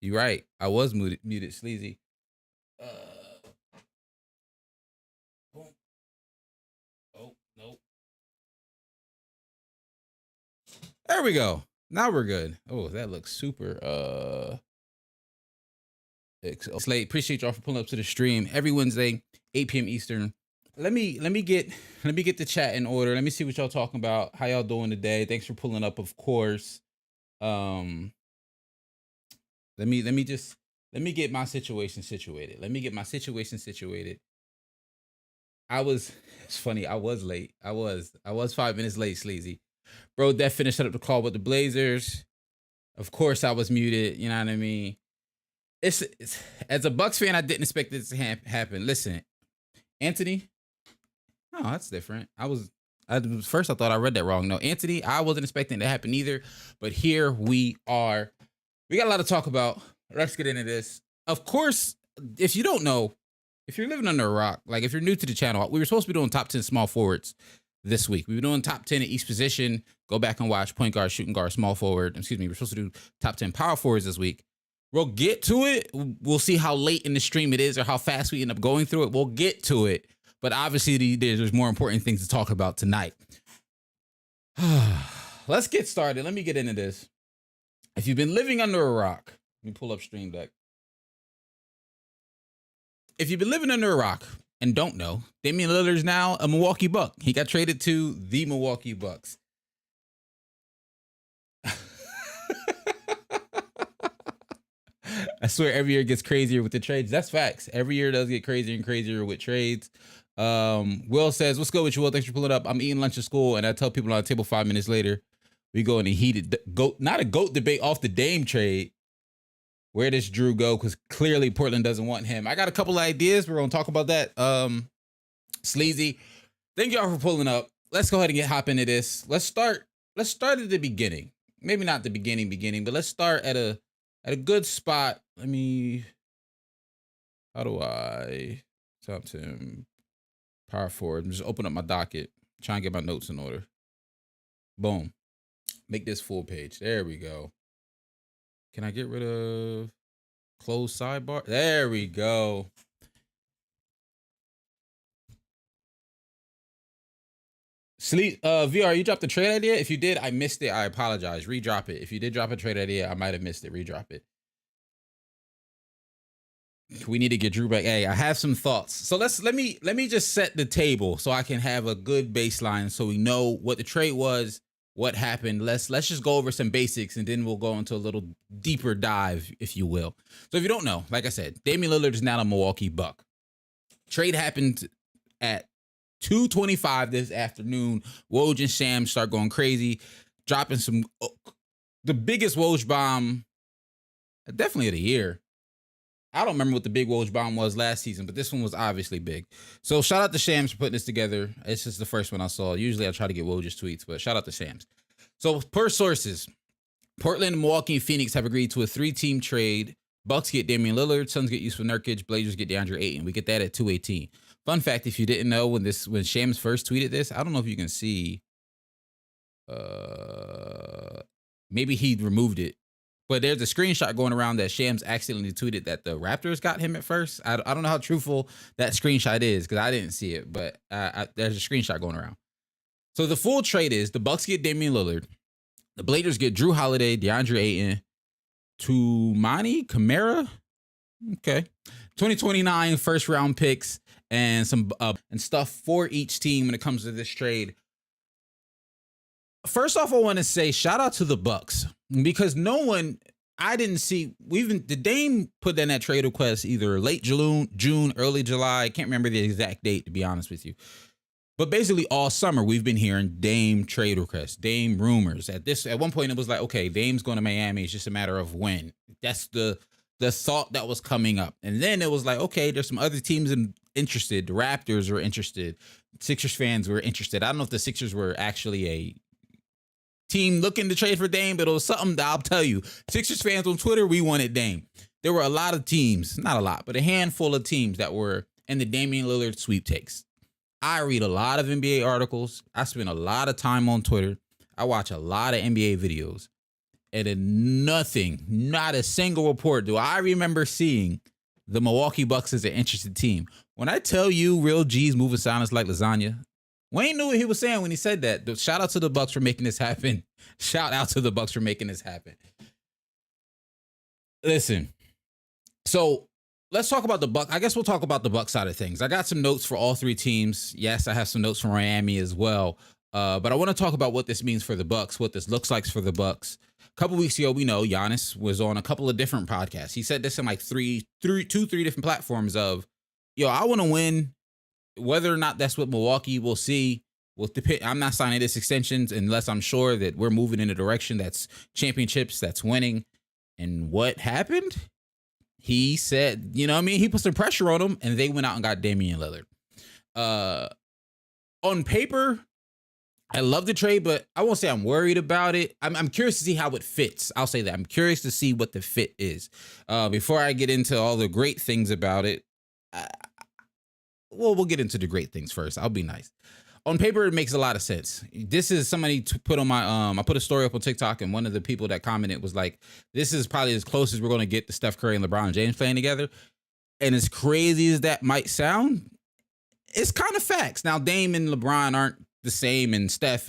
You're right. I was muted sleazy. Uh, boom. Oh, nope. There we go. Now we're good. Oh, that looks super. It's late. Appreciate y'all for pulling up to the stream every Wednesday, 8 p.m. Eastern. Let me get the chat in order. Let me see what y'all talking about. How y'all doing today? Thanks for pulling up, of course. Um, let me get my situation situated. It's funny. I was late. I was 5 minutes late, sleazy. Bro, that finished up the call with the Blazers. Of course, I was muted. You know what I mean? It's as a Bucks fan, I didn't expect this to happen. Listen, Anthony. Oh, that's different. First I thought I read that wrong. No, Anthony, I wasn't expecting it to happen either. But here we are. We got a lot to talk about. Let's get into this. Of course, if you don't know, if you're living under a rock, like if you're new to the channel, we were supposed to be doing top 10 small forwards this week. We were doing top 10 at each position. Go back and watch point guard, shooting guard, small forward. Excuse me. We're supposed to do top 10 power forwards this week. We'll get to it. We'll see how late in the stream it is or how fast we end up going through it. We'll get to it. But obviously, there's more important things to talk about tonight. Let's get started. Let me get into this. If you've been living under a rock, let me pull up Stream Deck. If you've been living under a rock and don't know, Damian Lillard is now a Milwaukee Buck. He got traded to the Milwaukee Bucks. I swear every year it gets crazier with the trades. That's facts. Every year it does get crazier and crazier with trades. Will says, what's good with you, Will? Thanks for pulling up. I'm eating lunch at school, and I tell people on the table 5 minutes later, we go in a heated not a GOAT debate off the Dame trade. Where does Drew go? Because clearly Portland doesn't want him. I got a couple of ideas. We're going to talk about that. Sleazy. Thank y'all for pulling up. Let's go ahead and hop into this. Let's start at the beginning. Maybe not the beginning, but let's start at a good spot. How do I top 10 power forward? I'm just open up my docket, trying to get my notes in order. Boom. Make this full page. There we go. Can I get rid of close sidebar? There we go. VR, you dropped the trade idea? If you did, I missed it. I apologize. Redrop it. If you did drop a trade idea, I might have missed it. Redrop it. We need to get Drew back. Hey, I have some thoughts. So let me just set the table so I can have a good baseline so we know what the trade was, what happened. Let's just go over some basics and then we'll go into a little deeper dive, if you will. So if you don't know, like I said, Damian Lillard is now a Milwaukee Buck. Trade happened at 2:25 this afternoon. Woj and Shams start going crazy, dropping the biggest Woj bomb definitely of the year. I don't remember what the big Woj bomb was last season, but this one was obviously big. So shout out to Shams for putting this together. It's just the first one I saw. Usually I try to get Woj's tweets, but shout out to Shams. So per sources, Portland, Milwaukee, and Phoenix have agreed to a 3-team trade. Bucks get Damian Lillard, Suns get Yusuf Nurkic, Blazers get DeAndre Ayton. We get that at 218. Fun fact, if you didn't know, when Shams first tweeted this, I don't know if you can see. Maybe he removed it. But there's a screenshot going around that Shams accidentally tweeted that the Raptors got him at first. I don't know how truthful that screenshot is because I didn't see it, but there's a screenshot going around. So the full trade is the Bucks get Damian Lillard, the Blazers get Drew Holiday, DeAndre Ayton, Toumani Camara, okay, 2029 first round picks and some and stuff for each team when it comes to this trade. First off, I want to say shout out to the Bucks because I didn't see. The Dame put in that trade request either late June, early July. I can't remember the exact date, to be honest with you. But basically all summer we've been hearing Dame trade requests, Dame rumors. At one point it was like, okay, Dame's going to Miami. It's just a matter of when. That's the thought that was coming up. And then it was like, okay, there's some other teams interested. The Raptors were interested. Sixers fans were interested. I don't know if the Sixers were actually a team looking to trade for Dame, but it was something that I'll tell you. Sixers fans on Twitter, we wanted Dame. There were a lot of teams, not a lot, but a handful of teams that were in the Damian Lillard sweepstakes. I read a lot of NBA articles. I spend a lot of time on Twitter. I watch a lot of NBA videos. And then nothing, not a single report do I remember seeing the Milwaukee Bucks as an interested team. When I tell you real G's moving silence like lasagna, Wayne knew what he was saying when he said that. Shout out to the Bucks for making this happen. Shout out to the Bucks for making this happen. Listen, so let's talk about the Bucks. I guess we'll talk about the Bucks side of things. I got some notes for all three teams. Yes, I have some notes from Miami as well. But I want to talk about what this means for the Bucks, what this looks like for the Bucks. A couple weeks ago, we know Giannis was on a couple of different podcasts. He said this in like three different platforms of, I want to win. Whether or not that's what Milwaukee will see will depend. I'm not signing this extensions unless I'm sure that we're moving in a direction that's championships, that's winning. And what happened? He said, he put some pressure on them, and they went out and got Damian Lillard. On paper, I love the trade, but I won't say I'm worried about it. I'm curious to see how it fits. I'll say that. I'm curious to see what the fit is. Before I get into all the great things about it, we'll get into the great things first. I'll be nice. On paper, it makes a lot of sense. This is somebody to put on my, I put a story up on TikTok, and one of the people that commented was like, this is probably as close as we're going to get to Steph Curry and LeBron James playing together. And as crazy as that might sound, it's kind of facts. Now, Dame and LeBron aren't the same, and Dame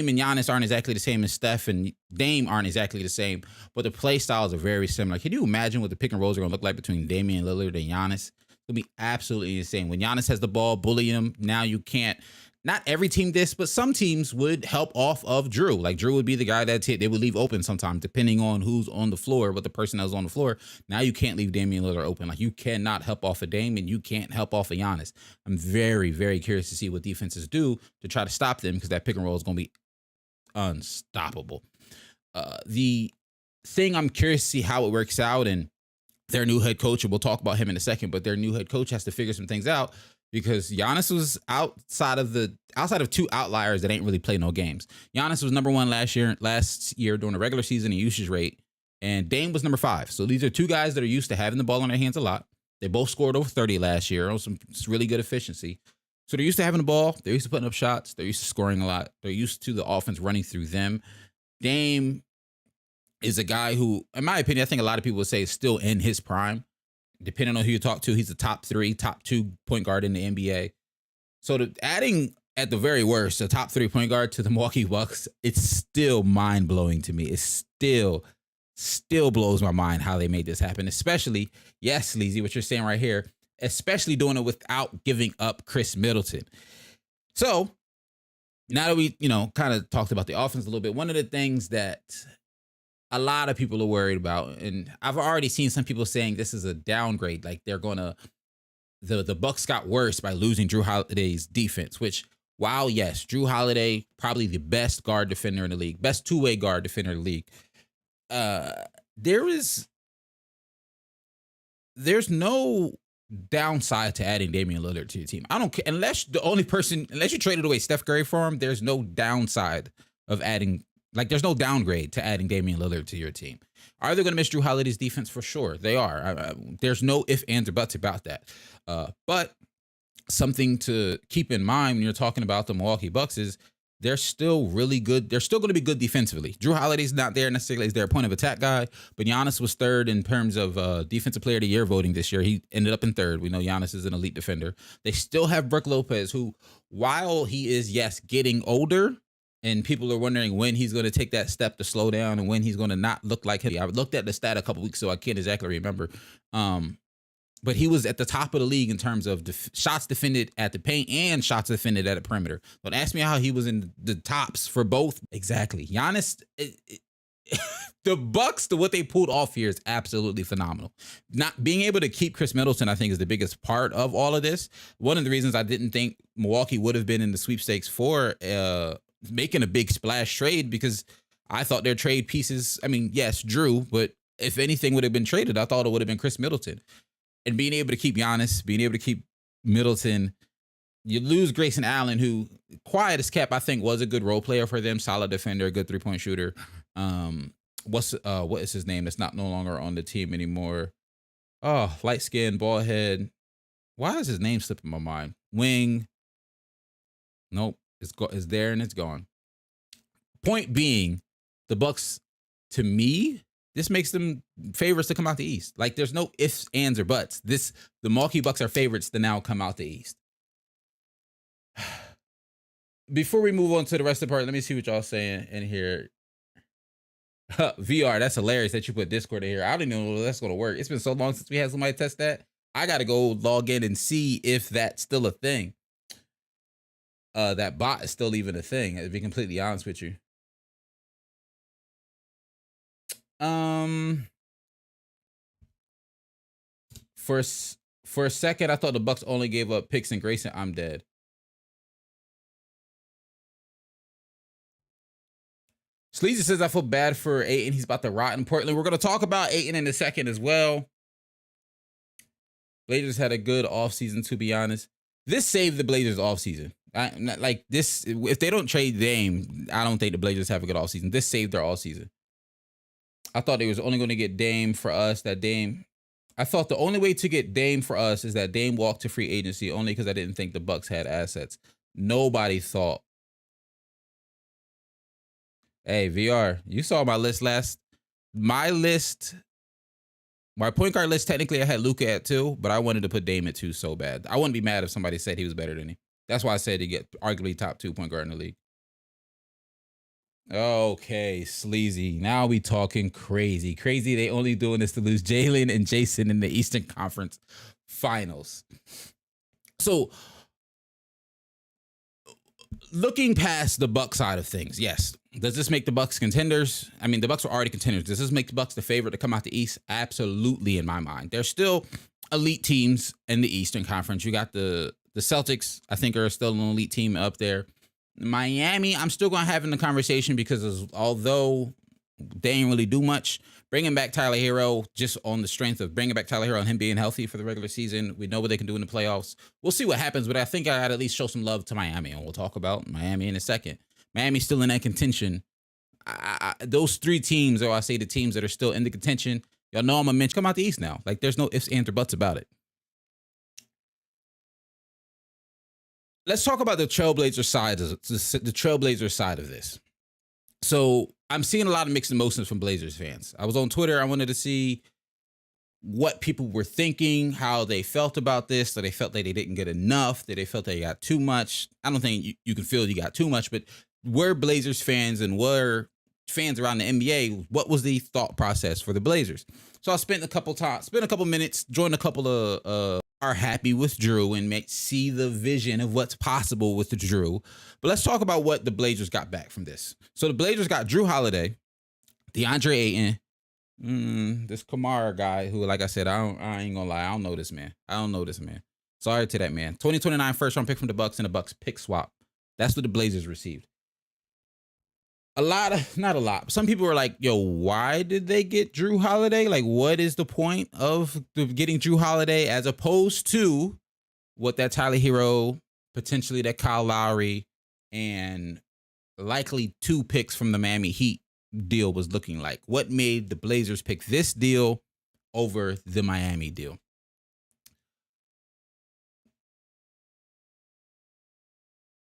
and Giannis aren't exactly the same, and Steph and Dame aren't exactly the same, but the play styles are very similar. Can you imagine what the pick and rolls are going to look like between Damian Lillard and Giannis? It'll be absolutely insane. When Giannis has the ball, bullying him, now you can't. Not every team this, but some teams would help off of Drew. Like Drew would be the guy that they would leave open sometimes, depending on who's on the floor, what the person that's on the floor. Now you can't leave Damian Lillard open. Like you cannot help off a Dame, and you can't help off a Giannis. I'm very, very curious to see what defenses do to try to stop them, because that pick and roll is going to be unstoppable. The thing I'm curious to see how it works out, and their new head coach, and we'll talk about him in a second, but their new head coach has to figure some things out, because Giannis was outside of two outliers that ain't really played no games. Giannis was number 1 last year during the regular season in usage rate, and Dame was number 5. So these are two guys that are used to having the ball in their hands a lot. They both scored over 30 last year on some really good efficiency. So they're used to having the ball. They're used to putting up shots. They're used to scoring a lot. They're used to the offense running through them. Dame is a guy who, in my opinion, I think a lot of people would say is still in his prime. Depending on who you talk to, he's a top 3, top 2 point guard in the NBA. So adding, at the very worst, a top 3 point guard to the Milwaukee Bucks, it's still mind-blowing to me. It still blows my mind how they made this happen. Especially, yes, Sleazy, what you're saying right here, especially doing it without giving up Chris Middleton. So now that we, kind of talked about the offense a little bit, one of the things that a lot of people are worried about, and I've already seen some people saying this is a downgrade, like they're gonna, the Bucks got worse by losing Drew Holiday's defense, which, while yes, Drew Holiday, probably the best guard defender in the league, best two-way guard defender in the league, there's no downside to adding Damian Lillard to your team. I don't care, unless you traded away Steph Curry for him, there's no downside of adding. Like, there's no downgrade to adding Damian Lillard to your team. Are they going to miss Drew Holiday's defense? For sure. They are. There's no ifs, ands, or buts about that. But something to keep in mind when you're talking about the Milwaukee Bucks is they're still really good. They're still going to be good defensively. Drew Holiday's not there necessarily as their point of attack guy, but Giannis was 3rd in terms of defensive player of the year voting this year. He ended up in 3rd. We know Giannis is an elite defender. They still have Brook Lopez, who, while he is, yes, getting older, and people are wondering when he's going to take that step to slow down and when he's going to not look like him. I looked at the stat a couple weeks ago. I can't exactly remember. But he was at the top of the league in terms of shots defended at the paint and shots defended at the perimeter. Don't ask me how he was in the tops for both. Exactly. Giannis, the Bucks, what they pulled off here is absolutely phenomenal. Not being able to keep Chris Middleton, I think, is the biggest part of all of this. One of the reasons I didn't think Milwaukee would have been in the sweepstakes for making a big splash trade, because I thought their trade pieces, yes, Drew, but if anything would have been traded, I thought it would have been Chris Middleton. And being able to keep Giannis, being able to keep Middleton, you lose Grayson Allen, who, quiet as kept, I think was a good role player for them, solid defender, a good 3-point shooter. What is his name? That's no longer on the team anymore. Oh, light skin, bald head. Why is his name slipping my mind? Wing. Nope. It's there and it's gone. Point being, the Bucks, to me, this makes them favorites to come out the East. Like, there's no ifs, ands, or buts. The Milwaukee Bucks are favorites to now come out the East. Before we move on to the rest of the part, let me see what y'all saying in here. VR, that's hilarious that you put Discord in here. I don't even know if that's going to work. It's been so long since we had somebody test that. I got to go log in and see if that's still a thing. That bot is still even a thing, to be completely honest with you. For a second, I thought the Bucks only gave up picks and Grayson. I'm dead. Sleazy says, I feel bad for Ayton. He's about to rot in Portland. We're going to talk about Ayton in a second as well. Blazers had a good offseason, to be honest. This saved the Blazers offseason. Like this, if they don't trade Dame, I don't think the Blazers have a good offseason. This saved their offseason. I thought they was only going to get Dame for us. I thought the only way to get Dame for us is that Dame walked to free agency, only because I didn't think the Bucks had assets. Nobody thought. Hey, VR, you saw my list my point guard list, technically I had Luka at 2, but I wanted to put Dame at 2 so bad. I wouldn't be mad if somebody said he was better than me. That's why I said he get arguably top 2 point guard in the league. Okay, Sleazy. Now we talking crazy. Crazy, they only doing this to lose Jalen and Jason in the Eastern Conference Finals. So, looking past the Bucks side of things, yes. Does this make the Bucks contenders? I mean, the Bucks are already contenders. Does this make the Bucks the favorite to come out the East? Absolutely, in my mind. There's still elite teams in the Eastern Conference. You got the Celtics, I think, are still an elite team up there. Miami, I'm still going to have in the conversation because although they ain't really do much, bringing back Tyler Hero just on the strength of bringing back Tyler Hero and him being healthy for the regular season, we know what they can do in the playoffs. We'll see what happens, but I think I gotta at least show some love to Miami, and we'll talk about Miami in a second. Miami's still in that contention. Those 3 teams, or I say the teams that are still in the contention, y'all know I'm a mention. Come out the East now. Like, there's no ifs, ands, or buts about it. Let's talk about the Trailblazer side of this. So I'm seeing a lot of mixed emotions from Blazers fans. I was on Twitter. I wanted to see what people were thinking, how they felt about this. So they felt that they didn't get enough, that they felt they got too much. I don't think you can feel you got too much, but were Blazers fans and were fans around the NBA, what was the thought process for the Blazers? So I spent a couple minutes, joined a couple of are happy with Drew and see the vision of what's possible with the Drew. But let's talk about what the Blazers got back from this. So the Blazers got Drew Holiday, DeAndre Ayton, this Kamara guy who, like I said, I ain't gonna lie, I don't know this man. Sorry to that man. 2029 first round pick from the Bucks and a Bucks pick swap. That's what the Blazers received. Not a lot. Some people were like, yo, why did they get Drew Holiday? Like, what is the point of getting Drew Holiday as opposed to what that Tyler Hero, potentially that Kyle Lowry, and likely 2 picks from the Miami Heat deal was looking like? What made the Blazers pick this deal over the Miami deal?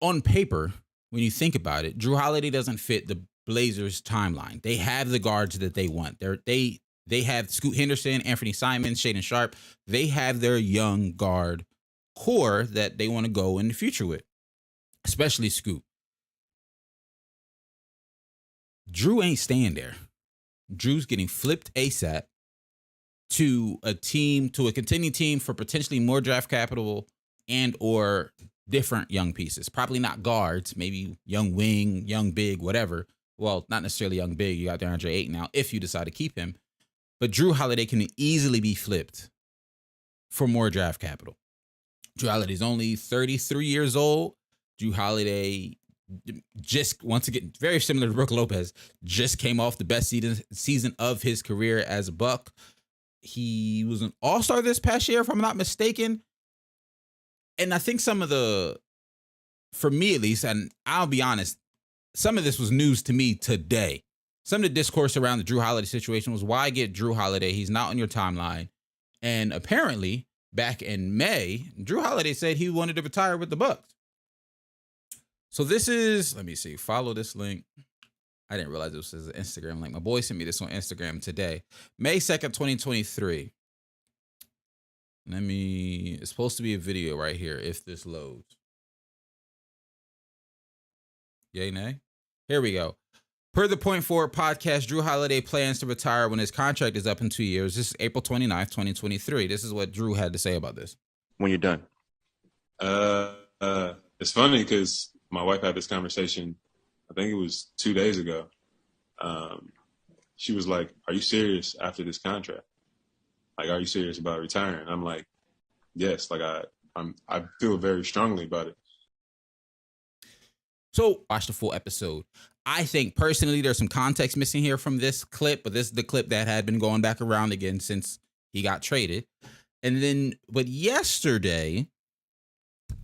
On paper, when you think about it, Drew Holiday doesn't fit the Blazers timeline. They have the guards that they want. They have Scoot Henderson, Anthony Simons, Shaedon Sharpe. They have their young guard core that they want to go in the future with, especially Scoot. Drew ain't staying there. Drew's getting flipped ASAP to a contending team for potentially more draft capital and or different young pieces. Probably not guards, maybe young wing, young big, whatever. Well, not necessarily young big. You got DeAndre Ayton now if you decide to keep him. But Drew Holiday can easily be flipped for more draft capital. Drew Holiday's only 33 years old. Drew Holiday, just once again, very similar to Brook Lopez, just came off the best season of his career as a Buck. He was an all-star this past year, if I'm not mistaken. And I think for me at least, and I'll be honest, some of this was news to me today. Some of the discourse around the Drew Holiday situation was, why get Drew Holiday? He's not on your timeline. And apparently, back in May, Drew Holiday said he wanted to retire with the Bucks. So this is, let me see, follow this link. I didn't realize this was an Instagram link. My boy sent me this on Instagram today. May 2nd, 2023. It's supposed to be a video right here if this loads. Yay, nay? Here we go. Per the Point Forward podcast, Jrue Holiday plans to retire when his contract is up in 2 years. This is April 29th, 2023. This is what Jrue had to say about this. When you're done. It's funny because my wife had this conversation, I think it was 2 days ago. She was like, "Are you serious after this contract? Like, are you serious about retiring?" I'm like, "Yes." Like, I feel very strongly about it. So watch the full episode. I think personally there's some context missing here from this clip, but this is the clip that had been going back around again since he got traded. But yesterday,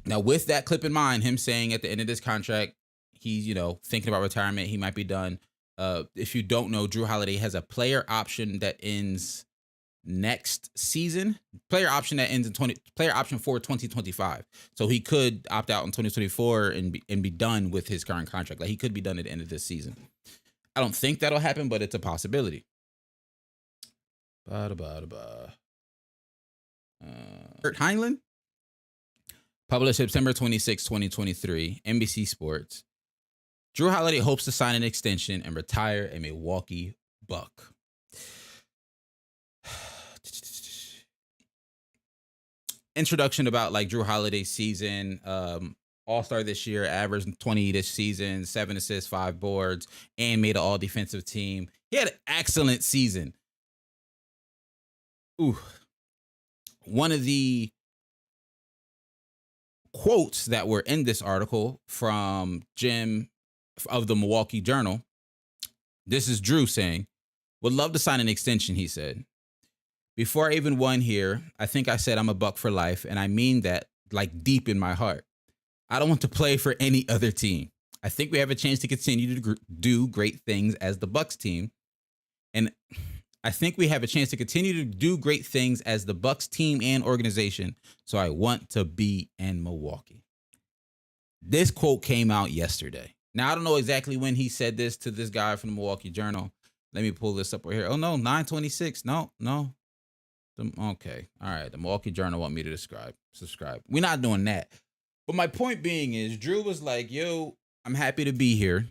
now with that clip in mind, him saying at the end of this contract, he's, thinking about retirement, he might be done. If you don't know, Jrue Holiday has a player option that ends next season. Player option for 2025. So he could opt out in 2024 and be done with his current contract. Like, he could be done at the end of this season. I don't think that'll happen, but it's a possibility. Kurt Heinlein published September 26, 2023, NBC Sports. Jrue Holiday hopes to sign an extension and retire a Milwaukee Buck. Introduction about Jrue Holiday's season. All-star this year, averaged 20 this season, 7 assists, 5 boards, and made an all-defensive team. He had an excellent season. One of the quotes that were in this article from Jim of the Milwaukee Journal. This is Jrue saying, "Would love to sign an extension," he said. "Before I even won here, I think I said I'm a Buck for life, and I mean that deep in my heart. I don't want to play for any other team. I think we have a chance to continue to do great things as the Bucks team, and I think we have a chance to continue to do great things as the Bucks team and organization, so I want to be in Milwaukee." This quote came out yesterday. Now, I don't know exactly when he said this to this guy from the Milwaukee Journal. Let me pull this up right here. Oh, no, 9/26. No. Okay. All right. The Milwaukee Journal want me to subscribe. We're not doing that. But my point being is Jrue was like, "Yo, I'm happy to be here.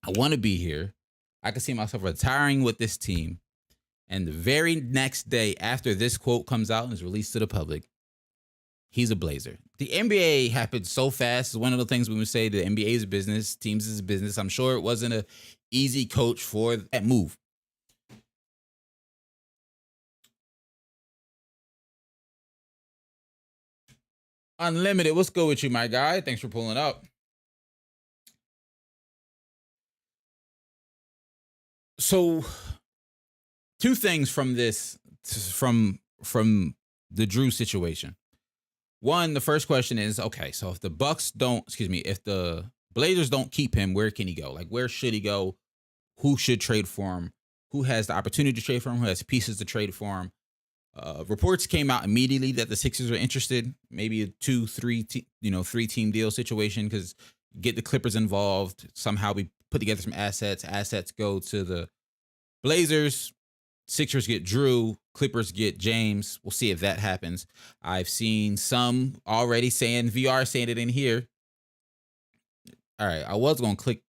I want to be here. I can see myself retiring with this team." And the very next day after this quote comes out and is released to the public, he's a Blazer. The NBA happened so fast. It's one of the things we would say the NBA is business, teams is business. I'm sure it wasn't an easy coach for that move. Unlimited, what's good with you, my guy? Thanks for pulling up. So, two things from this, from the Jrue situation. One, the first question is, okay, so if the Blazers don't keep him, where can he go? Where should he go? Who should trade for him? Who has the opportunity to trade for him? Who has pieces to trade for him? Reports came out immediately that the Sixers are interested, maybe a 3-team deal situation, because get the Clippers involved. Somehow we put together some assets. Assets go to the Blazers. Sixers get Jrue. Clippers get James. We'll see if that happens. I've seen some already saying, VR saying it in here. All right, I was gonna click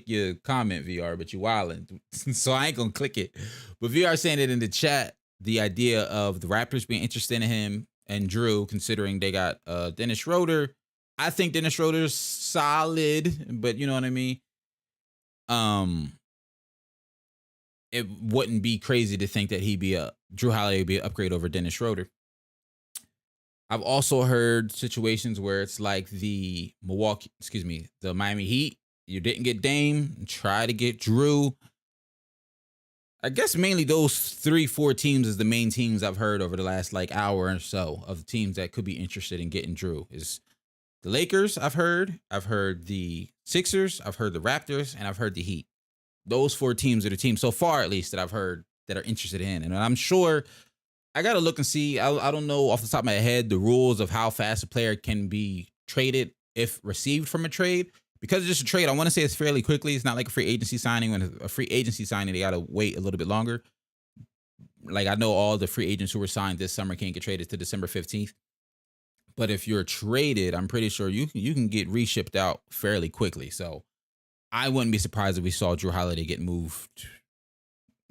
your comment, VR, but you wildin', so I ain't gonna click it. But VR saying it in the chat. The idea of the Raptors being interested in him and Jrue, considering they got Dennis Schroeder. I think Dennis Schroeder's solid, but you know what I mean? It wouldn't be crazy to think that Jrue Holiday would be an upgrade over Dennis Schroeder. I've also heard situations where it's like the Miami Heat. You didn't get Dame, try to get Jrue. I guess mainly those 3-4 teams is the main teams I've heard over the last hour or so of the teams that could be interested in getting Jrue. Is the Lakers, I've heard the Sixers, I've heard the Raptors, and I've heard the Heat. Those 4 teams are the teams so far, at least, that I've heard that are interested in. And I'm sure I got to look and see. I don't know off the top of my head the rules of how fast a player can be traded if received from a trade. because it's just a trade, I want to say it's fairly quickly. It's not like a free agency signing. When a free agency signing, they got to wait a little bit longer. Like, I know all the free agents who were signed this summer can't get traded to December 15th. But if you're traded, I'm pretty sure you can get reshipped out fairly quickly. So I wouldn't be surprised if we saw Drew Holiday get moved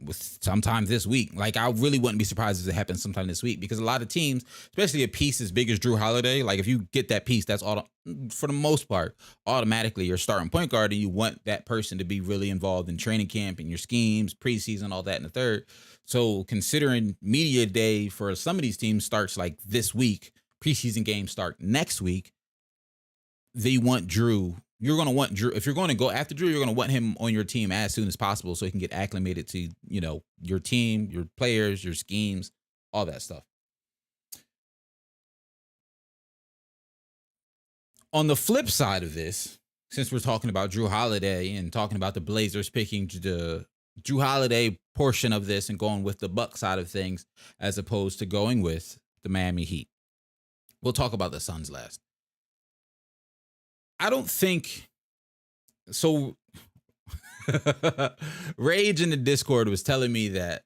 with sometime this week. Like, I really wouldn't be surprised if it happens sometime this week, because a lot of teams, especially a piece as big as Drew Holiday, like if you get that piece, that's all, for the most part, automatically your starting point guard, and you want that person to be really involved in training camp and your schemes, preseason, all that in the third. So considering media day for some of these teams starts like this week, preseason games start next week, they want Drew. You're going to want Drew. If you're going to go after Drew, you're going to want him on your team as soon as possible so he can get acclimated to, your team, your players, your schemes, all that stuff. On the flip side of this, since we're talking about Drew Holiday and talking about the Blazers picking the Drew Holiday portion of this and going with the Buck side of things as opposed to going with the Miami Heat. We'll talk about the Suns last. I don't think so. Rage in the Discord was telling me that,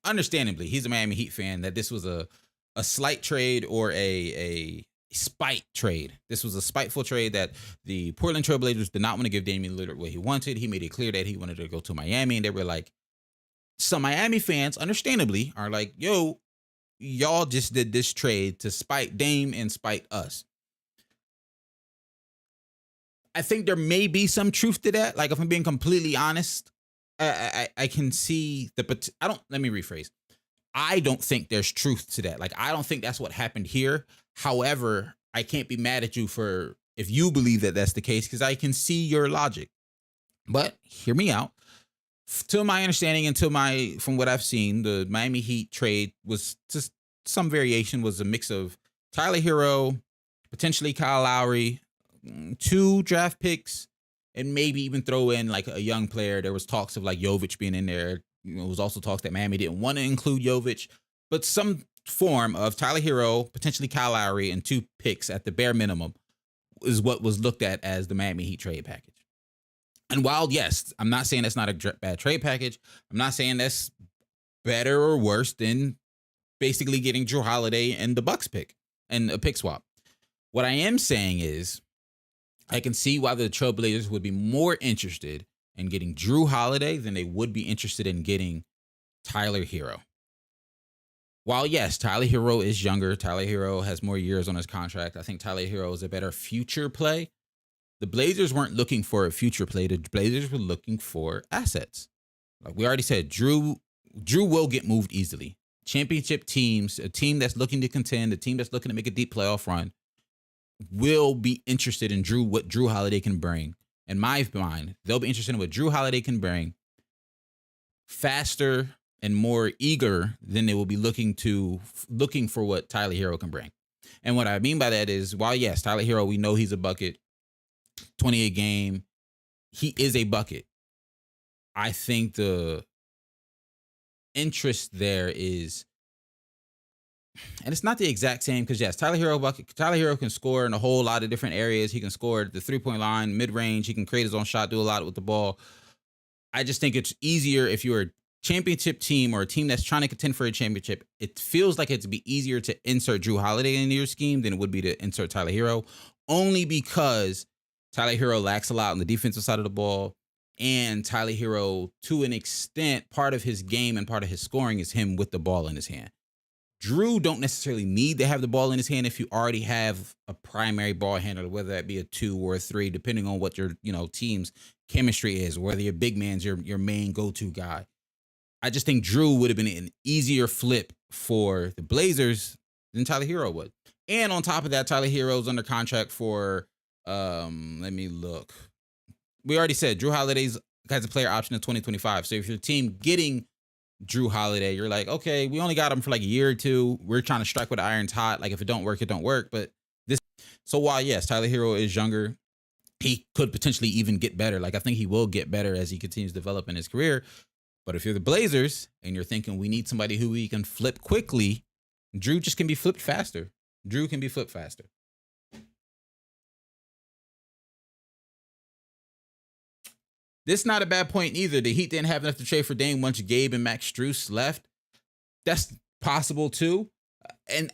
understandably, he's a Miami Heat fan, that this was a slight trade or a spite trade. This was a spiteful trade that the Portland Trail Blazers did not want to give Damian Lillard what he wanted. He made it clear that he wanted to go to Miami, and they were like, some Miami fans, understandably, are like, yo, y'all just did this trade to spite Dame and spite us. I think there may be some truth to that. Like, if I'm being completely honest, I can see let me rephrase. I don't think there's truth to that. Like, I don't think that's what happened here. However, I can't be mad at you for if you believe that that's the case, because I can see your logic. But hear me out. To my understanding and from what I've seen, the Miami Heat trade was just some variation, was a mix of Tyler Hero, potentially Kyle Lowry, 2 draft picks, and maybe even throw in like a young player. There was talks of like Jovic being in there. It was also talks that Miami didn't want to include Jovic, but some form of Tyler Hero, potentially Kyle Lowry, and 2 picks at the bare minimum is what was looked at as the Miami Heat trade package. And while, yes, I'm not saying that's not a bad trade package, I'm not saying that's better or worse than basically getting Drew Holiday and the Bucks pick and a pick swap. What I am saying is, I can see why the Trailblazers would be more interested in getting Drew Holiday than they would be interested in getting Tyler Hero. While, yes, Tyler Hero is younger, Tyler Hero has more years on his contract. I think Tyler Hero is a better future play. The Blazers weren't looking for a future play. The Blazers were looking for assets. Like we already said, Drew will get moved easily. Championship teams, a team that's looking to contend, a team that's looking to make a deep playoff run, will be interested in what Drew Holiday can bring. In my mind, they'll be interested in what Drew Holiday can bring faster and more eager than they will be looking for what Tyler Hero can bring. And what I mean by that is, while yes, Tyler Hero, we know he's a bucket, 28 game, he is a bucket. I think the interest there is, and it's not the exact same, because yes, Tyler Hero can score in a whole lot of different areas. He can score at the 3-point line, mid-range. He can create his own shot, do a lot with the ball. I just think it's easier if you're a championship team or a team that's trying to contend for a championship. It feels like it'd be easier to insert Drew Holiday into your scheme than it would be to insert Tyler Hero, only because Tyler Hero lacks a lot on the defensive side of the ball. And Tyler Hero, to an extent, part of his game and part of his scoring is him with the ball in his hand. Drew don't necessarily need to have the ball in his hand if you already have a primary ball handler, whether that be a 2 or a 3, depending on what your team's chemistry is, whether your big man's your main go-to guy. I just think Drew would have been an easier flip for the Blazers than Tyler Hero would. And on top of that, Tyler Hero's under contract for, let me look. We already said Drew Holiday's has a player option in 2025. So if your team getting Drew Holiday, you're like, okay, we only got him for like a year or 2. We're trying to strike with the iron's hot. Like if it don't work, it don't work. But so while yes, Tyler Hero is younger, he could potentially even get better. Like I think he will get better as he continues to develop in his career. But if you're the Blazers and you're thinking we need somebody who we can flip quickly, Drew just can be flipped faster. Drew can be flipped faster. This is not a bad point either. The Heat didn't have enough to trade for Dame once Gabe and Max Strus left. That's possible too.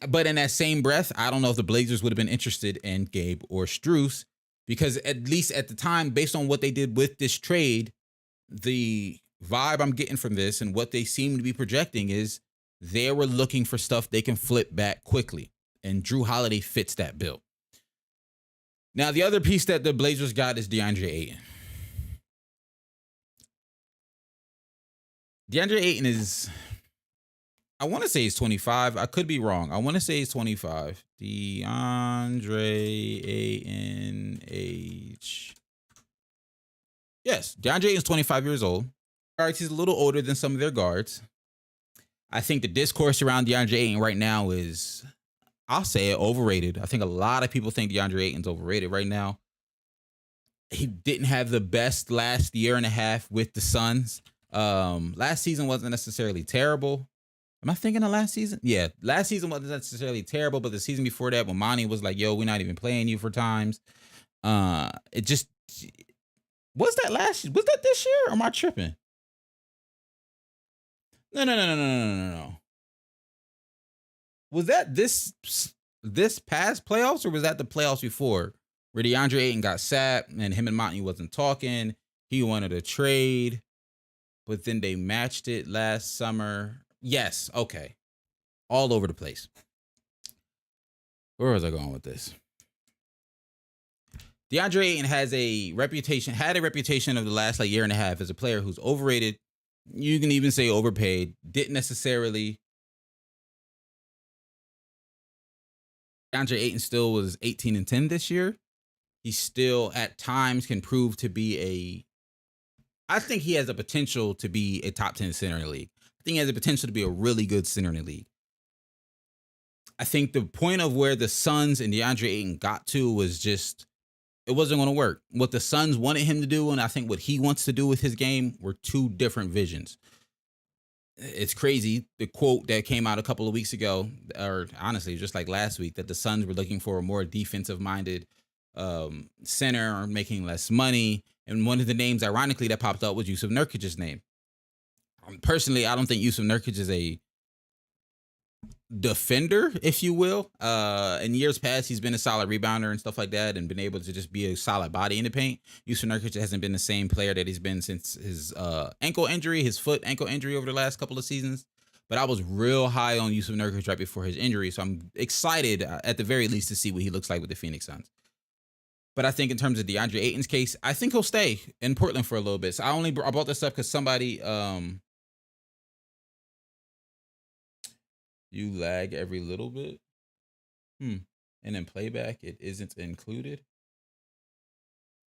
But in that same breath, I don't know if the Blazers would have been interested in Gabe or Strus, because at least at the time, based on what they did with this trade, the vibe I'm getting from this and what they seem to be projecting is they were looking for stuff they can flip back quickly. And Drew Holiday fits that bill. Now, the other piece that the Blazers got is DeAndre Ayton. DeAndre Ayton is, I want to say he's 25. I could be wrong. I want to say he's 25. DeAndre Ayton age. Yes, DeAndre Ayton's 25 years old. Guards, he's a little older than some of their guards. I think the discourse around DeAndre Ayton right now is, I'll say it, overrated. I think a lot of people think DeAndre Ayton's overrated right now. He didn't have the best last year and a half with the Suns. Last season wasn't necessarily terrible. Am I thinking of last season? Yeah, last season wasn't necessarily terrible, but the season before that, when Monty was like, yo, we're not even playing you for times. It just, was that this year, or am I tripping? No. Was that this past playoffs, or was that the playoffs before, where DeAndre Ayton got sat and him and Monty wasn't talking? He wanted a trade, but then they matched it last summer. Yes, okay. All over the place. Where was I going with this? DeAndre Ayton had a reputation of the last year and a half as a player who's overrated. You can even say overpaid. Didn't necessarily. DeAndre Ayton still was 18-10 this year. He still at times can prove to be I think he has the potential to be a top 10 center in the league. I think he has the potential to be a really good center in the league. I think the point of where the Suns and DeAndre Ayton got to was just, it wasn't going to work. What the Suns wanted him to do, and I think what he wants to do with his game, were two different visions. It's crazy. The quote that came out a couple of weeks ago, or honestly, just like last week, that the Suns were looking for a more defensive-minded center, making less money. And one of the names, ironically, that popped up was Yusuf Nurkic's name. Personally, I don't think Yusuf Nurkic is a defender, if you will. In years past, he's been a solid rebounder and stuff like that, and been able to just be a solid body in the paint. Yusuf Nurkic hasn't been the same player that he's been since his foot ankle injury over the last couple of seasons. But I was real high on Yusuf Nurkic right before his injury, so I'm excited, at the very least, to see what he looks like with the Phoenix Suns. But I think in terms of DeAndre Ayton's case, I think he'll stay in Portland for a little bit. So I brought this up because somebody, you lag every little bit. And then playback, it isn't included.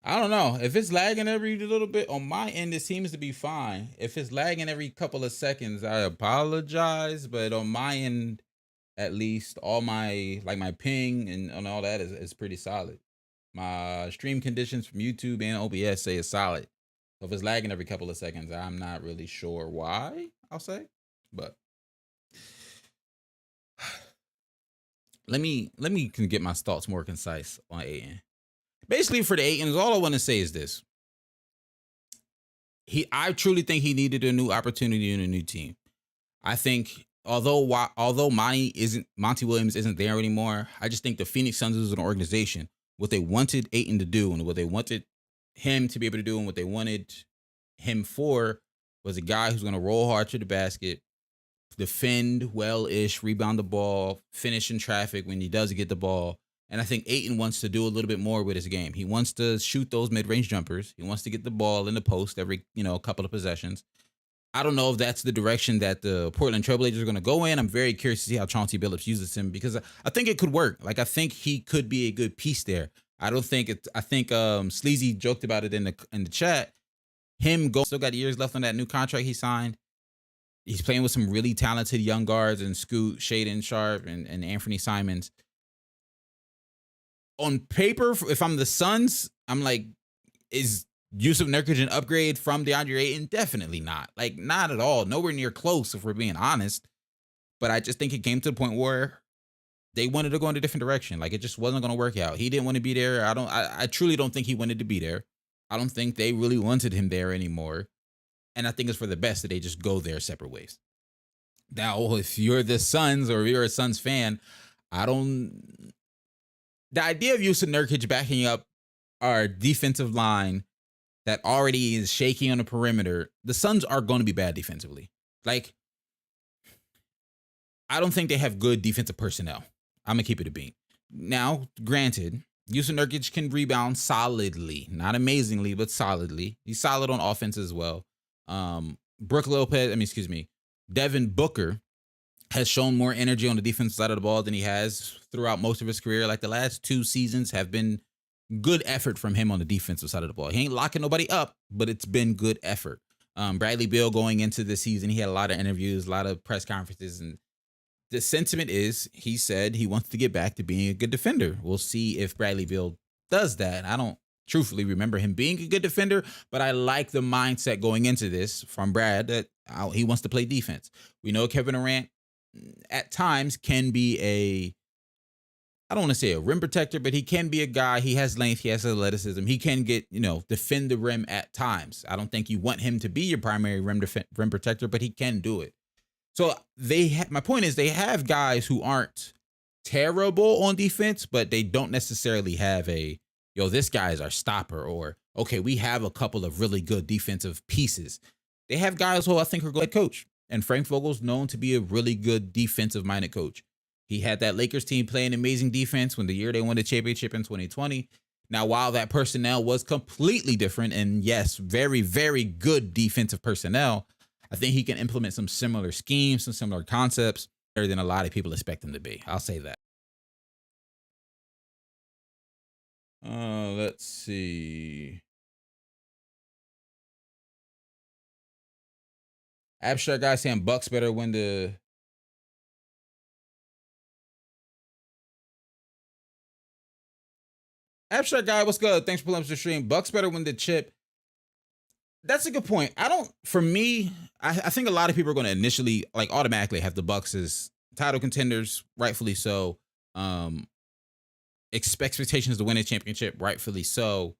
I don't know. If it's lagging every little bit, on my end, it seems to be fine. If it's lagging every couple of seconds, I apologize. But on my end, at least, all my ping and all that is pretty solid. My stream conditions from YouTube and OBS say it's solid. So if it's lagging every couple of seconds, I'm not really sure why, I'll say. But let me get my thoughts more concise on Ayton. Basically, for the Aytons, all I want to say is this. I truly think he needed a new opportunity in a new team. I think although Monty Williams isn't there anymore, I just think the Phoenix Suns as an organization, what they wanted Ayton to do and what they wanted him to be able to do and what they wanted him for was a guy who's going to roll hard to the basket, defend well-ish, rebound the ball, finish in traffic when he does get the ball. And I think Ayton wants to do a little bit more with his game. He wants to shoot those mid-range jumpers. He wants to get the ball in the post every, couple of possessions. I don't know if that's the direction that the Portland Trailblazers are going to go in. I'm very curious to see how Chauncey Billups uses him, because I think it could work. I think he could be a good piece there. I think Sleazy joked about it in the chat. Still got years left on that new contract he signed. He's playing with some really talented young guards and Scoot, Shaedon Sharpe, and Anthony Simons. On paper, if I'm the Suns, I'm like, is Yusuf Nurkic an upgrade from DeAndre Ayton? Definitely not. Not at all. Nowhere near close, if we're being honest. But I just think it came to the point where they wanted to go in a different direction. It just wasn't going to work out. He didn't want to be there. I truly don't think he wanted to be there. I don't think they really wanted him there anymore. And I think it's for the best that they just go their separate ways. Now, if you're the Suns or you're a Suns fan, I don't. The idea of Yusuf Nurkic backing up our defensive line that already is shaky on the perimeter, the Suns are going to be bad defensively. Like, I don't think they have good defensive personnel. I'm going to keep it a beat. Now, granted, Yusuf Nurkic can rebound solidly. Not amazingly, but solidly. He's solid on offense as well. Devin Booker has shown more energy on the defensive side of the ball than he has throughout most of his career. Like the last 2 seasons have been good effort from him on the defensive side of the ball. He ain't locking nobody up, but it's been good effort. Bradley Beal going into the season, he had a lot of interviews, a lot of press conferences, and the sentiment is he said he wants to get back to being a good defender. We'll see if Bradley Beal does that. I don't truthfully remember him being a good defender, but I like the mindset going into this from Brad that he wants to play defense. We know Kevin Durant at times can be I don't want to say a rim protector, but he can be a guy. He has length. He has athleticism. He can defend the rim at times. I don't think you want him to be your primary rim protector, but he can do it. So my point is they have guys who aren't terrible on defense, but they don't necessarily have this guy is our stopper, or, okay, we have a couple of really good defensive pieces. They have guys who I think are good coach. And Frank Vogel's known to be a really good defensive-minded coach. He had that Lakers team playing amazing defense when the year they won the championship in 2020. Now, while that personnel was completely different, and yes, very, very good defensive personnel, I think he can implement some similar schemes, some similar concepts better than a lot of people expect him to be. I'll say that. Let's see. Abstract guy saying Bucks better win the. Abstract guy, what's good? Thanks for pulling up the stream. Bucks better win the chip. That's a good point. For me, I think a lot of people are going to initially automatically have the Bucks as title contenders, rightfully so. Expectations to win a championship, rightfully so.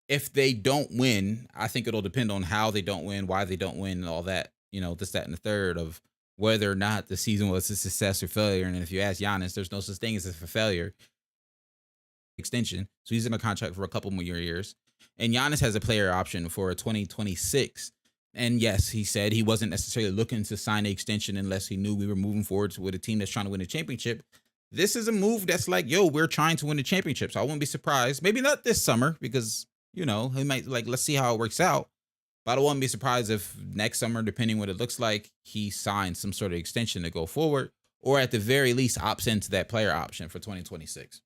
If they don't win, I think it'll depend on how they don't win, why they don't win, and all that, this, that, and the third of whether or not the season was a success or failure. And if you ask Giannis, there's no such thing as a failure. Extension. So he's in a contract for a couple more years. And Giannis has a player option for 2026. And yes, he said he wasn't necessarily looking to sign an extension unless he knew we were moving forward with a team that's trying to win a championship. This is a move that's like, we're trying to win a championship. So I wouldn't be surprised. Maybe not this summer because, he might let's see how it works out. But I wouldn't be surprised if next summer, depending what it looks like, he signs some sort of extension to go forward, or at the very least opts into that player option for 2026.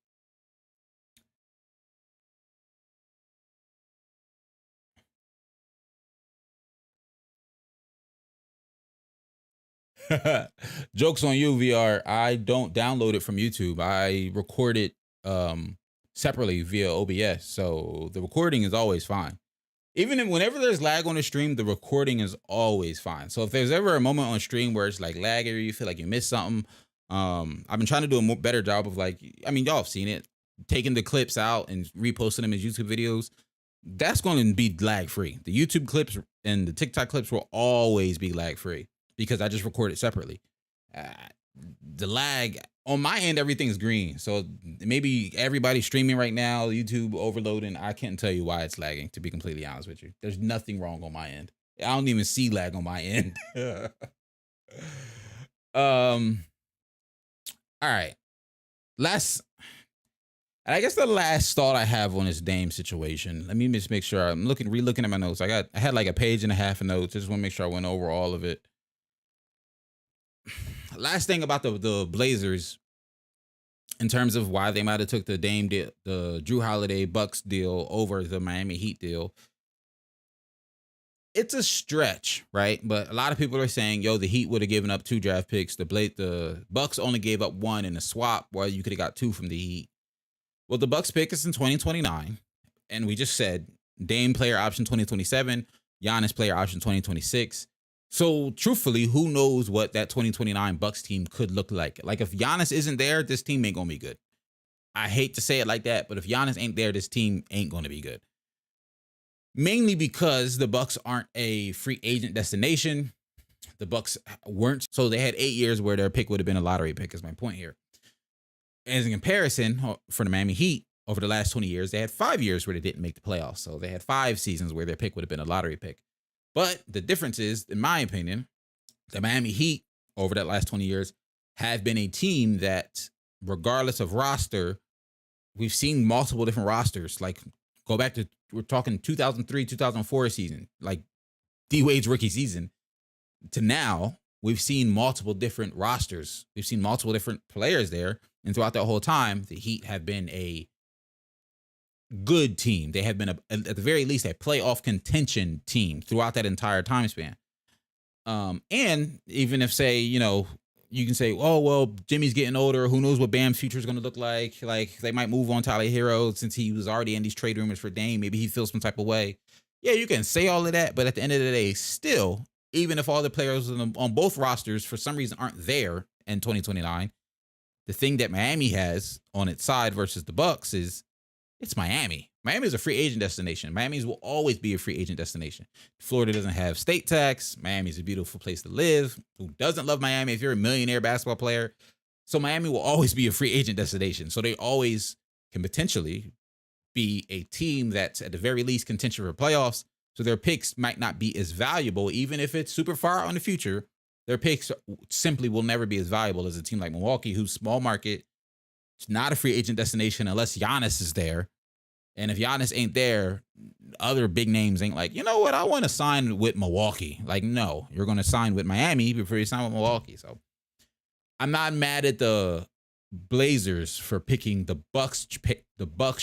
Jokes on you, VR. I don't download it from YouTube. I record it separately via OBS. So the recording is always fine. Whenever there's lag on the stream, the recording is always fine. So if there's ever a moment on stream where it's like laggy or you feel like you missed something, I've been trying to do a better job of y'all have seen it, taking the clips out and reposting them as YouTube videos. That's going to be lag free. The YouTube clips and the TikTok clips will always be lag free because I just record it separately. The lag on my end, everything's green. So maybe everybody's streaming right now, YouTube overloading. I can't tell you why it's lagging, to be completely honest with you. There's nothing wrong on my end. I don't even see lag on my end. All right. I guess the last thought I have on this Dame situation. Let me just make sure I'm re-looking at my notes. I had like a page and a half of notes. I just want to make sure I went over all of it. Last thing about the Blazers in terms of why they might have took the Dame deal, the Drew Holiday Bucks deal over the Miami Heat deal. It's a stretch, right? But a lot of people are saying, the Heat would have given up 2 draft picks. The Bucks only gave up 1 in a swap, while you could have got 2 from the Heat. Well, the Bucks pick is in 2029, and we just said Dame player option 2027, Giannis player option 2026. So truthfully, who knows what that 2029 Bucks team could look like? Like if Giannis isn't there, this team ain't gonna be good. I hate to say it like that, but if Giannis ain't there, this team ain't gonna be good. mainly because the Bucks aren't a free agent destination. The Bucks weren't, so they had 8 years where their pick would have been a lottery pick. Is my point here. As a comparison, for the Miami Heat over the last 20 years, they had 5 years where they didn't make the playoffs. So they had 5 seasons where their pick would have been a lottery pick. But the difference is, in my opinion, the Miami Heat over that last 20 years have been a team that, regardless of roster, we've seen multiple different rosters. Like, go back to, we're talking 2003, 2004 season, like D-Wade's rookie season, to now, we've seen multiple different rosters. We've seen multiple different players there. And throughout that whole time, the Heat have been a good team. They have been, at the very least, a playoff contention team throughout that entire time span. And even if, say, you know, you can say, oh, well, Jimmy's getting older. Who knows what Bam's future is going to look like? Like, they might move on Tyler Hero since he was already in these trade rumors for Dame. Maybe he feels some type of way. Yeah, you can say all of that. But at the end of the day, still, even if all the players on both rosters for some reason aren't there in 2029, the thing that Miami has on its side versus the Bucks is it's Miami. Miami is a free agent destination. Miami's will always be a free agent destination. Florida doesn't have state tax. Miami's a beautiful place to live. Who doesn't love Miami if you're a millionaire basketball player? So Miami will always be a free agent destination. So they always can potentially be a team that's at the very least contention for playoffs. So their picks might not be as valuable, even if it's super far out in the future. Their picks simply will never be as valuable as a team like Milwaukee, who's small market. It's not a free agent destination unless Giannis is there. And if Giannis ain't there, other big names ain't like, you know what, I want to sign with Milwaukee. Like, no, you're going to sign with Miami before you sign with Milwaukee. So I'm not mad at the Blazers for picking the Bucks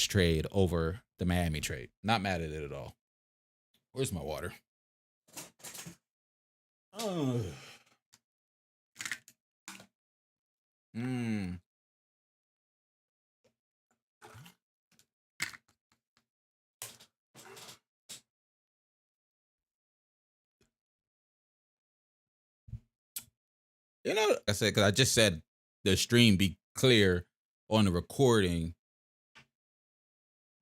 trade over the Miami trade. Not mad at it at all. Where's my water? Oh. You know, I said, because I just said the stream be clear on the recording.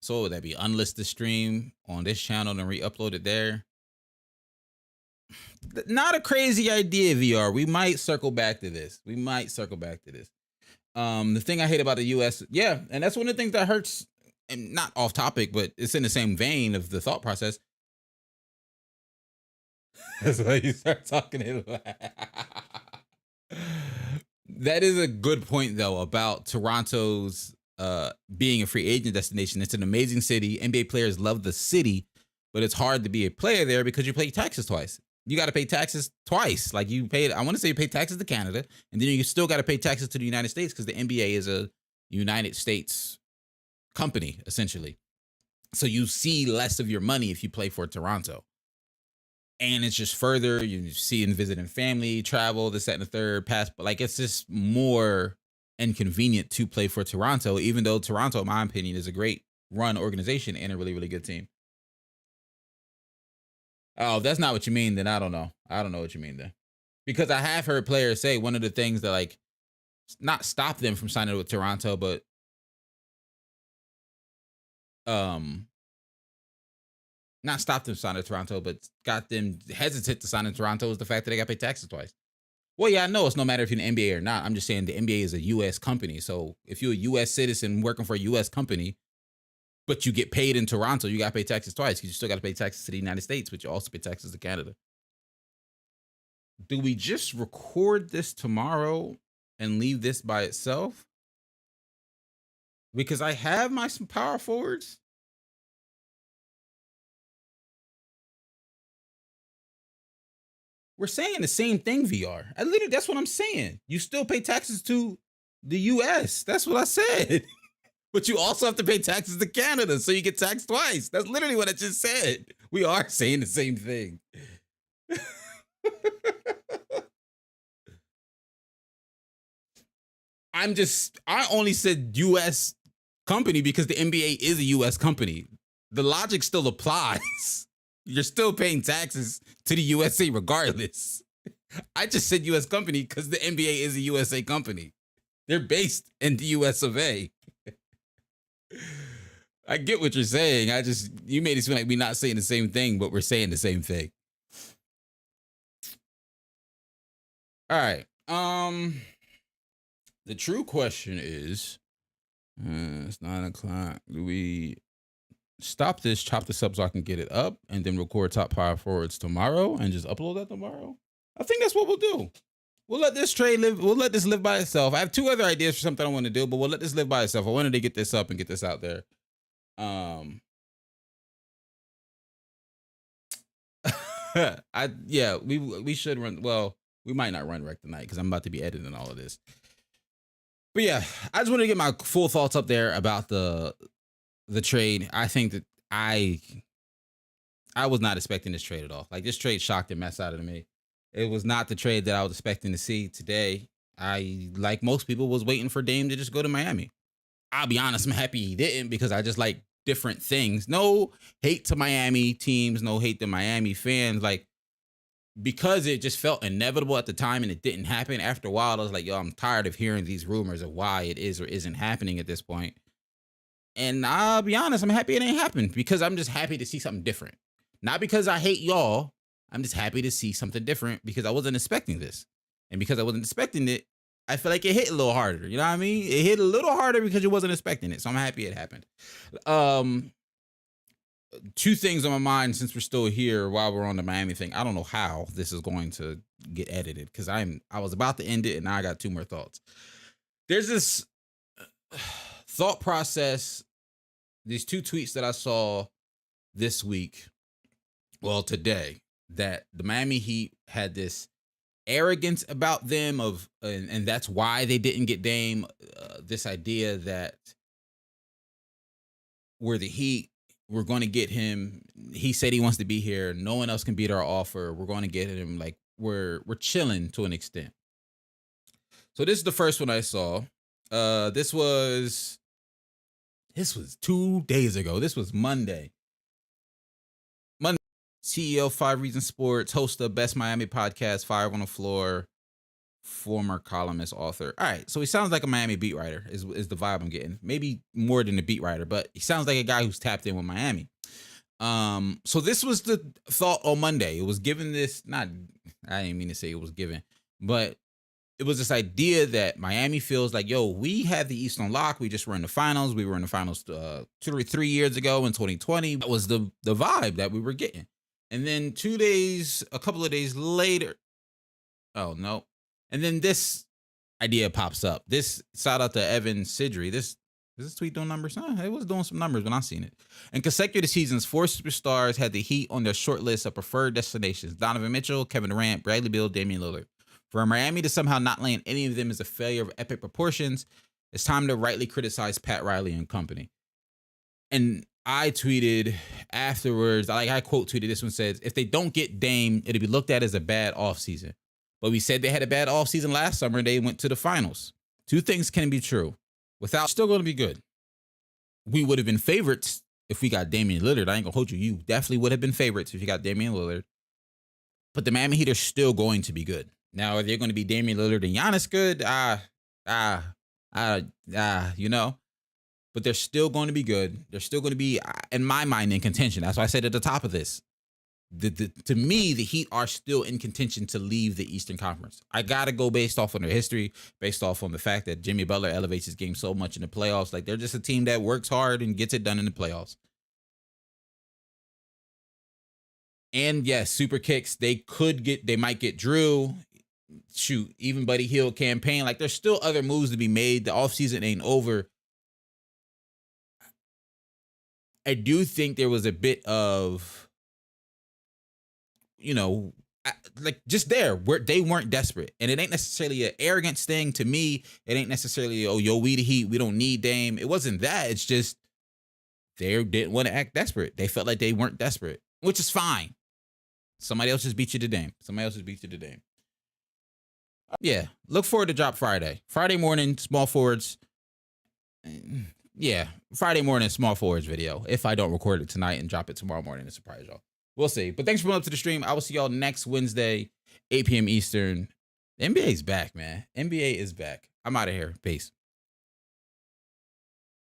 So would that be unlist the stream on this channel and re-upload it there? Not a crazy idea, VR. We might circle back to this. The thing I hate about the US, yeah, and that's one of the things that hurts, and not off topic, but it's in the same vein of the thought process. That's why you start talking it. That is a good point, though, about Toronto's being a free agent destination. It's an amazing city. NBA players love the city, but it's hard to be a player there because you pay taxes twice. You got to pay taxes twice. Like, you paid, I want to say you pay taxes to Canada, and then you still got to pay taxes to the United States because the NBA is a United States company, essentially. So you see less of your money if you play for Toronto. And it's just further, you see and visiting family, travel, this, that, and the third, pass. But like, it's just more inconvenient to play for Toronto, even though Toronto, in my opinion, is a great run organization and a really, really good team. Oh, if that's not what you mean, then I don't know. I don't know what you mean then. Because I have heard players say one of the things that, like, not stop them from signing with Toronto, but not stop them signing to Toronto, but got them hesitant to sign in Toronto is the fact that they got to pay taxes twice. Well, yeah, I know it's no matter if you're an NBA or not. I'm just saying the NBA is a U.S. company. So if you're a U.S. citizen working for a U.S. company, but you get paid in Toronto, you got to pay taxes twice because you still got to pay taxes to the United States, but you also pay taxes to Canada. Do we just record this tomorrow and leave this by itself? Because I have my some power forwards. We're saying the same thing, VR. That's what I'm saying. You still pay taxes to the U.S. That's what I said. But you also have to pay taxes to Canada, so you get taxed twice. That's literally what I just said. We are saying the same thing. I only said U.S. company because the NBA is a U.S. company. The logic still applies. You're still paying taxes to the USA regardless. I just said U.S. company because the NBA is a USA company. They're based in the U.S. of A. I get what you're saying. You made it seem like we're not saying the same thing, but we're saying the same thing. All right. The true question is, it's 9:00. Do we stop this, chop this up so I can get it up, and then record top power forwards tomorrow and just upload that tomorrow? I think that's what we'll do. We'll let this trade live. We'll let this live by itself. I have 2 other ideas for something I want to do, but we'll let this live by itself. I wanted to get this up and get this out there. We should run. Well, we might not run rec tonight because I'm about to be editing all of this. But yeah, I just want to get my full thoughts up there about the trade. I think that I was not expecting this trade at all. Like, this trade shocked the mess out of me. It was not the trade that I was expecting to see today. I, like most people, was waiting for Dame to just go to Miami. I'll be honest, I'm happy he didn't because I just like different things. No hate to Miami teams, no hate to Miami fans. Like, because it just felt inevitable at the time and it didn't happen. After a while, I was like, yo, I'm tired of hearing these rumors of why it is or isn't happening at this point. And I'll be honest, I'm happy it ain't happened because I'm just happy to see something different. Not because I hate y'all. I'm just happy to see something different because I wasn't expecting this. And because I wasn't expecting it, I feel like it hit a little harder. You know what I mean? It hit a little harder because you wasn't expecting it. So I'm happy it happened. 2 things on my mind since we're still here while we're on the Miami thing. I don't know how this is going to get edited because I was about to end it and now I got 2 more thoughts. There's this thought process, these 2 tweets that I saw this week, well, today, that the Miami Heat had this arrogance about them and that's why they didn't get Dame. This idea that we're the Heat, we're going to get him. He said he wants to be here. No one else can beat our offer. We're going to get him. Like, we're chilling to an extent. So this is the first one I saw. This was 2 days ago. This was Monday. CEO 5 Reasons Sports, host of Best Miami Podcast, 5 on the Floor, former columnist, author. All right, so he sounds like a Miami beat writer is the vibe I'm getting. Maybe more than a beat writer, but he sounds like a guy who's tapped in with Miami. So this was the thought on Monday. It was given this, I didn't mean to say it was given, but it was this idea that Miami feels like, yo, we have the East on lock. We just were in the finals. We were in the finals 2 or 3 years ago in 2020. That was the vibe that we were getting. And then a couple of days later, oh no. And then this idea pops up. This, shout out to Evan Sidri. Is this tweet doing numbers? It was doing some numbers when I seen it. In consecutive seasons, 4 superstars had the Heat on their short list of preferred destinations: Donovan Mitchell, Kevin Durant, Bradley Beal, Damian Lillard. For Miami to somehow not land any of them is a failure of epic proportions. It's time to rightly criticize Pat Riley and company. And I tweeted afterwards, I quote tweeted, this one says, if they don't get Dame, it'll be looked at as a bad offseason. But we said they had a bad offseason last summer and they went to the finals. 2 things can be true. Without, still going to be good. We would have been favorites if we got Damian Lillard. I ain't going to hold you. You definitely would have been favorites if you got Damian Lillard. But the Miami Heat are still going to be good. Now, are they going to be Damian Lillard and Giannis good? You know. But they're still going to be good. They're still going to be, in my mind, in contention. That's why I said at the top of this. To me, the Heat are still in contention to leave the Eastern Conference. I got to go based off on their history, based off on the fact that Jimmy Butler elevates his game so much in the playoffs. Like, they're just a team that works hard and gets it done in the playoffs. And yes, super kicks. They might get Drew. Shoot, even Buddy Hield campaign. Like, there's still other moves to be made. The offseason ain't over. I do think there was a bit of, like, just there where they weren't desperate. And it ain't necessarily an arrogance thing to me. It ain't necessarily, oh, yo, we the Heat, we don't need Dame. It wasn't that. It's just they didn't want to act desperate. They felt like they weren't desperate, which is fine. Somebody else just beat you to Dame. Yeah, look forward to drop Friday. Friday morning, small forwards. Yeah, Friday morning, small forwards video. If I don't record it tonight and drop it tomorrow morning to surprise y'all. We'll see. But thanks for coming up to the stream. I will see y'all next Wednesday, 8 p.m. Eastern. The NBA is back, man. NBA is back. I'm out of here. Peace.